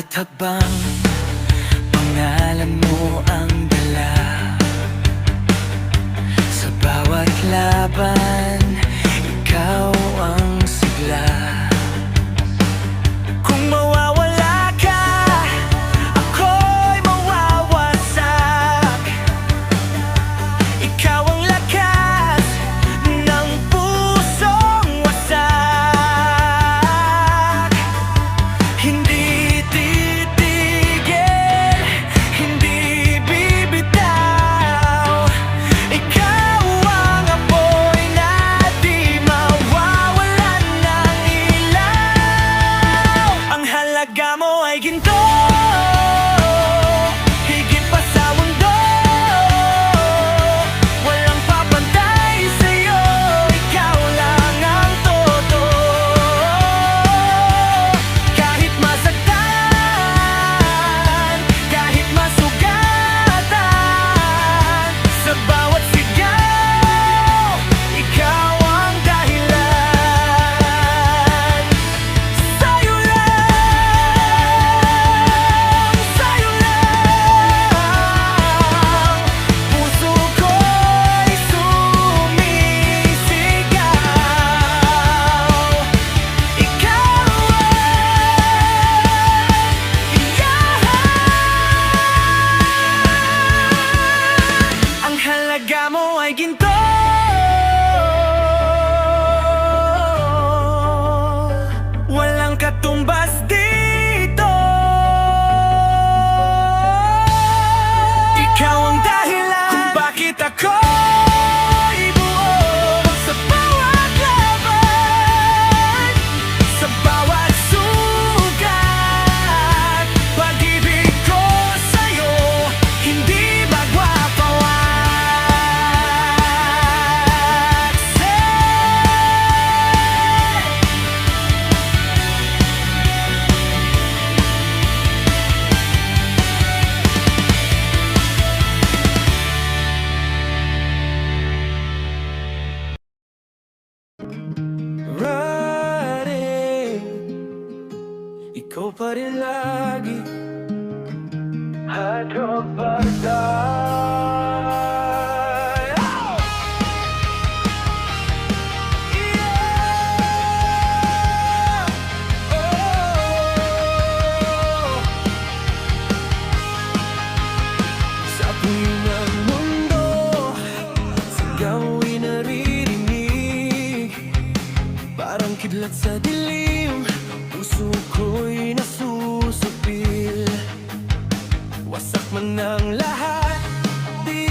Bawat hakbang, pangalan mo ang dala. Sa bawat laban, ikaw ang sigla. Kung mawawala ka, ako'y mawawasak. Ikaw ang lakas ng pusong wasak. Hindi titigil, hindi bibitaw. Ikaw ang apoy na di mawawalan ng ilaw. Ang halaga mo ay ginto, higit pa sa mundo. Walang papantay sa'yo, ikaw lang ang totoo. Kahit masaktan, kahit masugatan, sa bawat sigaw, ikaw ang dahilan. Sa'yo lang, puso ko'y sumisigaw. Ikaw ang halaga mo ay ginto, walang katumbas dito. Ikaw ang dahilan kung bakit ako'y buo. Sa bawat laban, sa bawat sugat, pag-ibig ko sa'yo hindi Riding, ikaw pa rin lagi. Hadrog Barday. Yeah! Oh! Sa puyo ng mundo, sigaw naririnig. Parang kidlat sa dilim, puso ko'y nasusupil. Wasak man ang lahat, di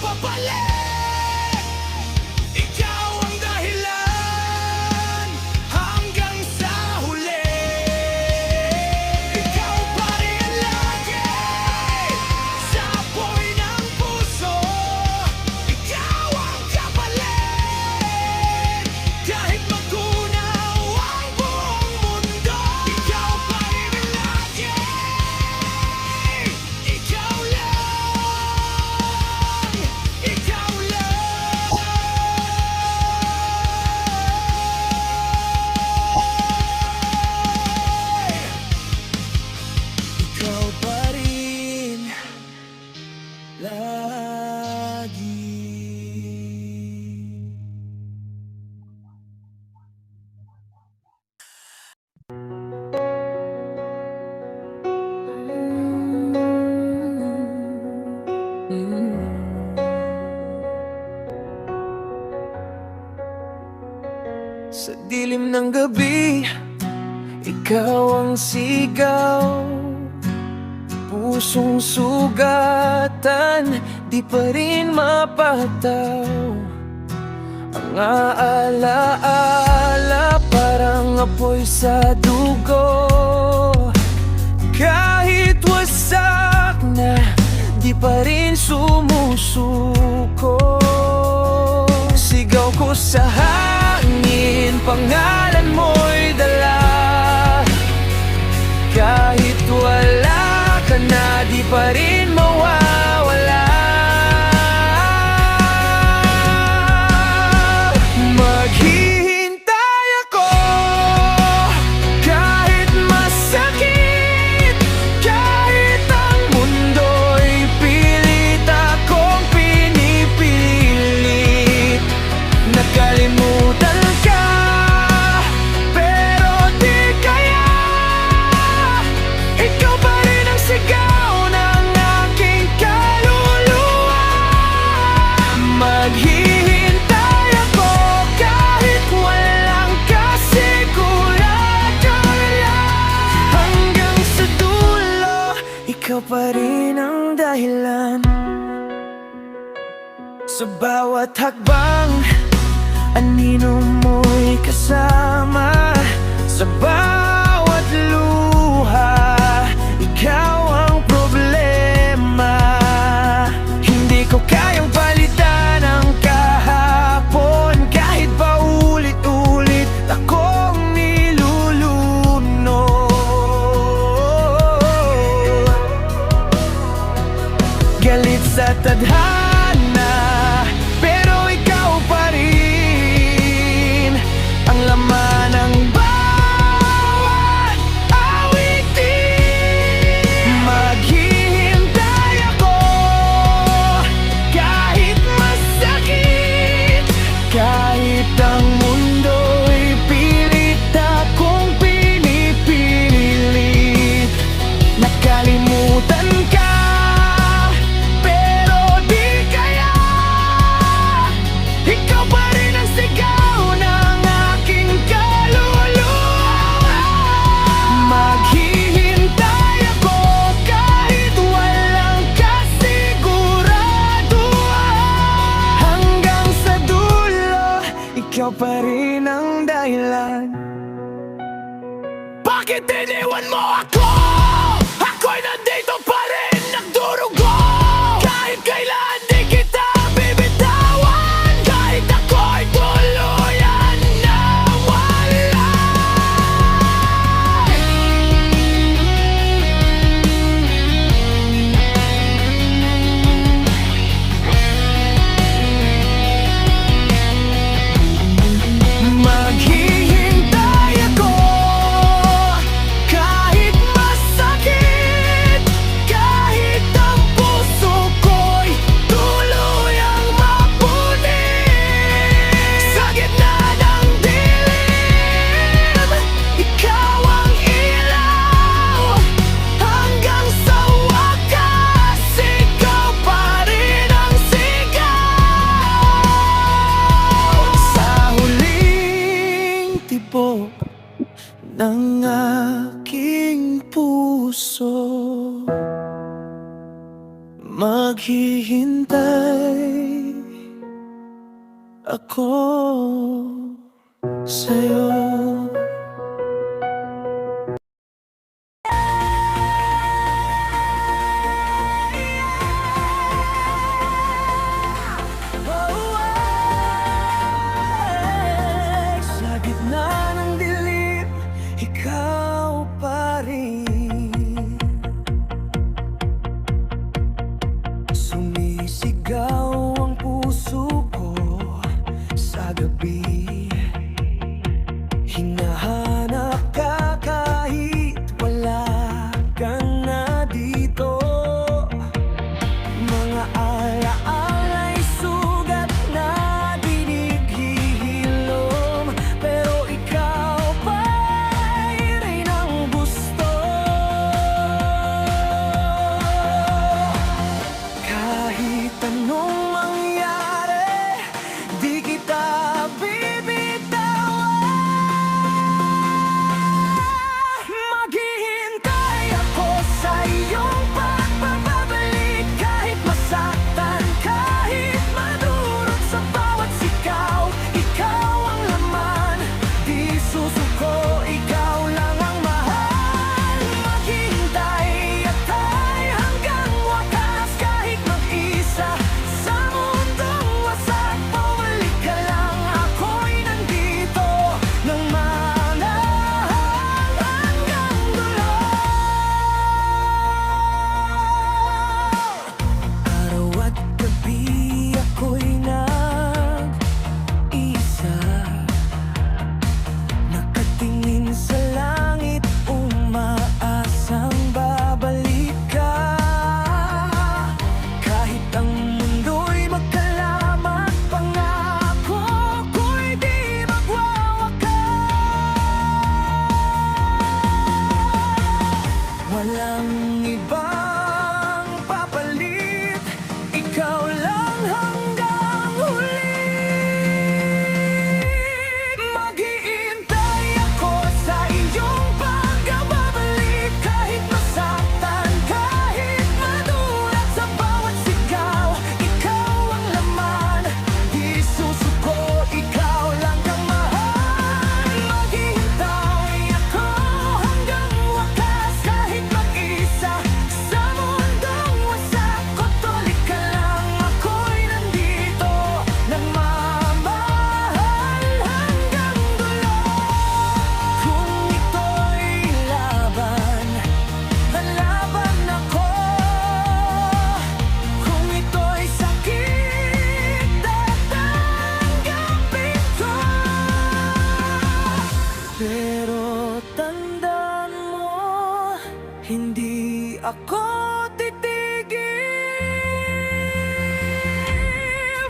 papalik. Ikaw ang dahilan hanggang sa huli. Ikaw pa rin lagi sa apoy ng puso. Ikaw ang kapalit kahit magunaw ang buong mundo. Ikaw pa rin lagi. Ikaw lang. Ikaw lang. Ikaw pa rin lagi. Sa dilim ng gabi, ikaw ang sigaw. Pusong sugatan, di pa rin mapataw. Ang aalaala parang apoy sa dugo. Kahit wasak na, di pa rin sumusuko. Sigaw ko sa hangin, pangalan mo'y dala. Kahit wala ka na, di pa rin mawawala. Maghihintay ako kahit masakit, kahit ang mundo'y pilit akong pinipilit. Nakalimutan ka, pero di kaya. Ikaw pa rin ang sigaw ng aking kaluluwa. Maghihintay ako kahit walang kasiguraduhan. Hanggang sa dulo, ikaw pa rin ang dahilan. Sa bawat hakbang, anino mo'y kasama. Sa bawat luha, ikaw ang problema. Hindi ko kayang palitan ang kahapon, kahit pa ulit-ulit akong nilulunod. Galit sa tadhana, pero ikaw pa rin ang laman ng bawat awitin. Maghihintay ako kahit masakit, kahit ang mundo'y pilit akong pinipilit. Nakalimutan ka, pero di kaya. Ikaw pa rin ang sigaw ng aking kaluluwa. Maghihintay ako kahit walang kasiguraduhan. Hanggang sa dulo, ikaw pa rin ang dahilan. Bakit iniwan mo ako? Ako'y nandito pa rin, nagdurugo. Kahit kailan di kita bibitawan, kahit ako'y tuluyan na wala. Maghihintay ako kahit masakit, kahit ang puso ko'y tuluyang maputi. Sa gitna ng dilim, ikaw ang ilaw. Hanggang sa wakas, ikaw pa rin ang sigaw. Sa huling tibok ng aking puso, maghihintay ako sa'yo. Sa gitna ng dilim, ikaw pa rin. Sumisigaw ang puso ko sa gabi. Hinahanap ka kahit wala ka na dito. Mga alaala'y sugat na dinihilom, pero ikaw pa'y rin ang gusto. Kahit anong mangyari, di kita bibitawan. Maghihintay ako sa iyong pagbabalik, kahit masaktan, kahit madurog sa bawat sigaw. Ikaw ang laman, di susuko, ikaw lang ang mahal. Maghihintay atay hanggang wakas, kahit mag-isa sa mundong wasak. Bumalik ka lang, ako'y nandito nang manahal hanggang dulo. Araw at gabi ako'y nag-isa, nakatingin sa langit, umaasang babalik ka. Kahit ang mundo'y magkalamat, pangako ko'y di magwawakas. Walang ibang papalit, ikaw lang hanggang huli. Maghihintay ako sa iyong pagbabalik, kahit masaktan, kahit madulas sa bawat sigaw. Ikaw ang laman, di susuko, ikaw lang ang mahal. Maghihintay ako hanggang wakas, kahit mag-isa sa mundong wasak. Kotolik ka lang, ako'y nandito nang mamahal hanggang dulo. Kung ito'y laban, lalaban ako. Kung ito'y sakit, tatanggapin ko. Pero tandaan mo, hindi ako titigil.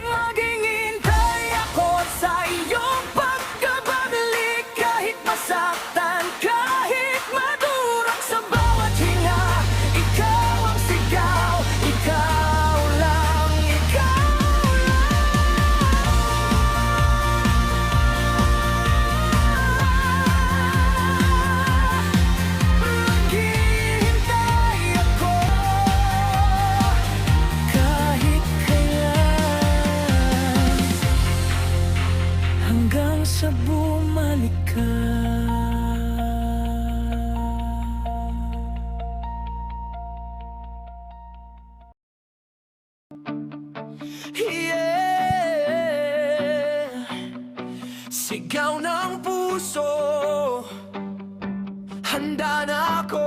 Maghihintay ako sa iyong pagkabalik, kahit masaktan, kahit madurog sa bawat hinga. Ikaw ang sigaw, ikaw lang, ikaw lang. Maghihintay ako kahit kailan, hanggang sa bumalik ka. Yeah. Sigaw ng puso, handa na ako.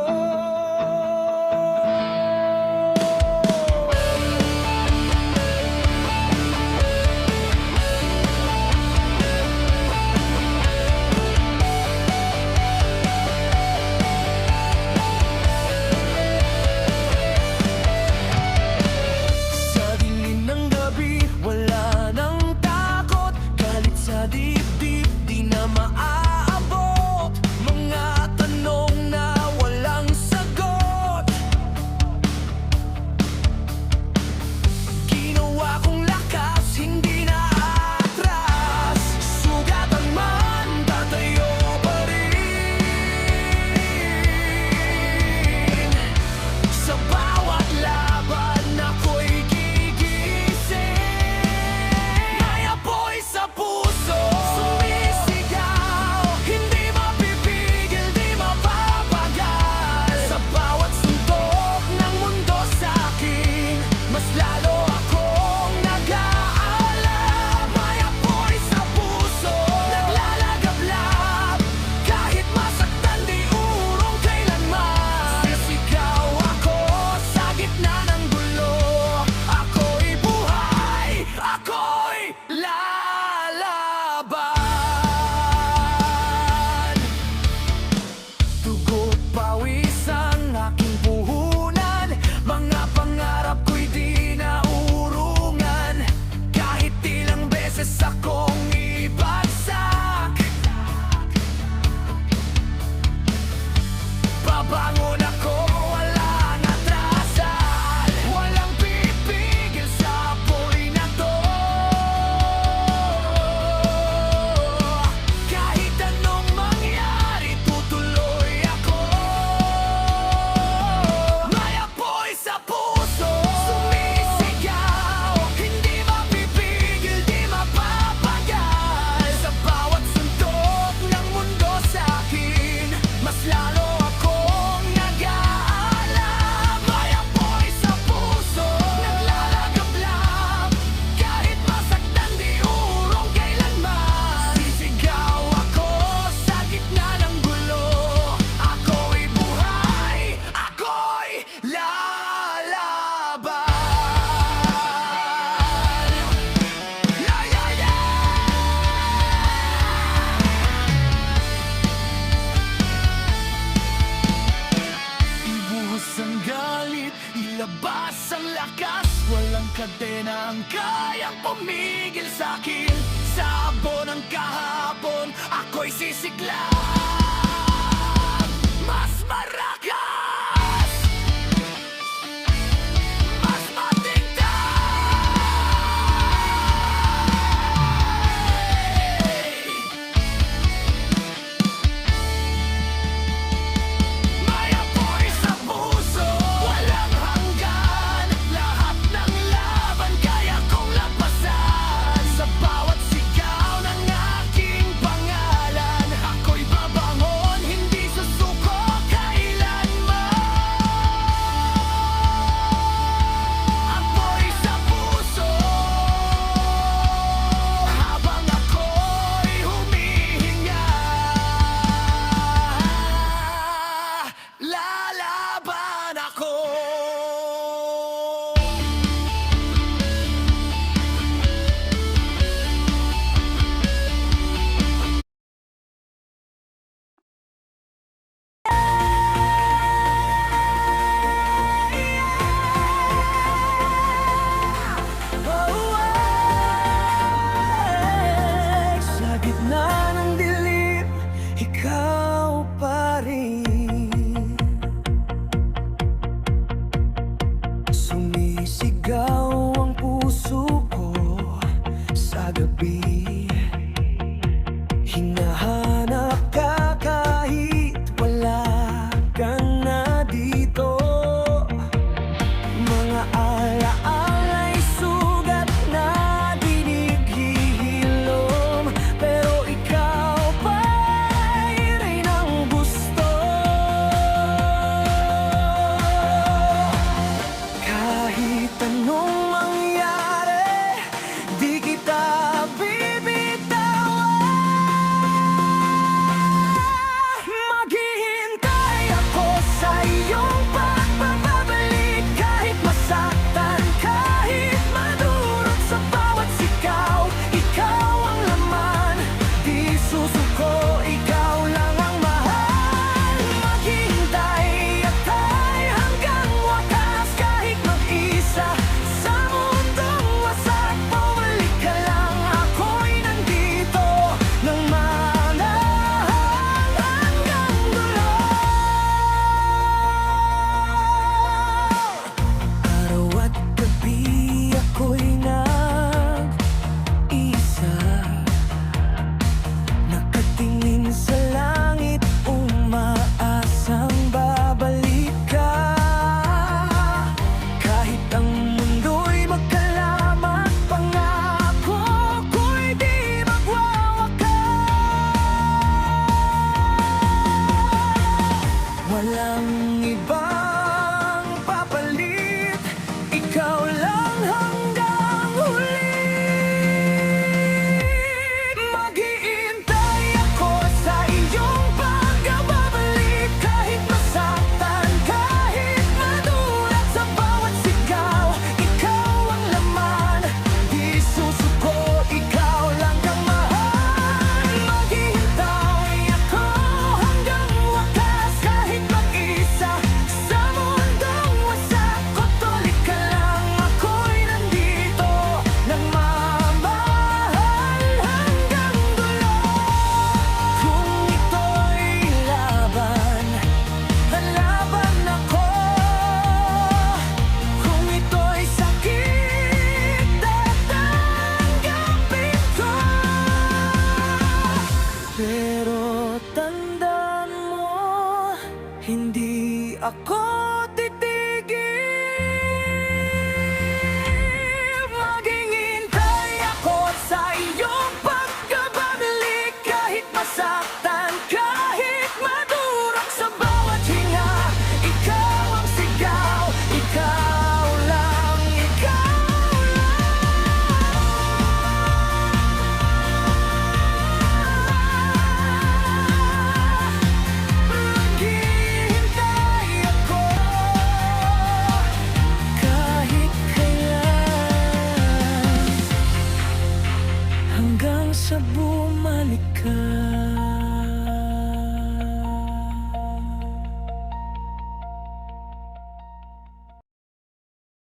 Sa dilim ng gabi, wala nang takot, galit sa dibdib, di na maaabot. Mga tanong na tumigil sa'kin. Sa abo ng kahapon, ako'y sisigla.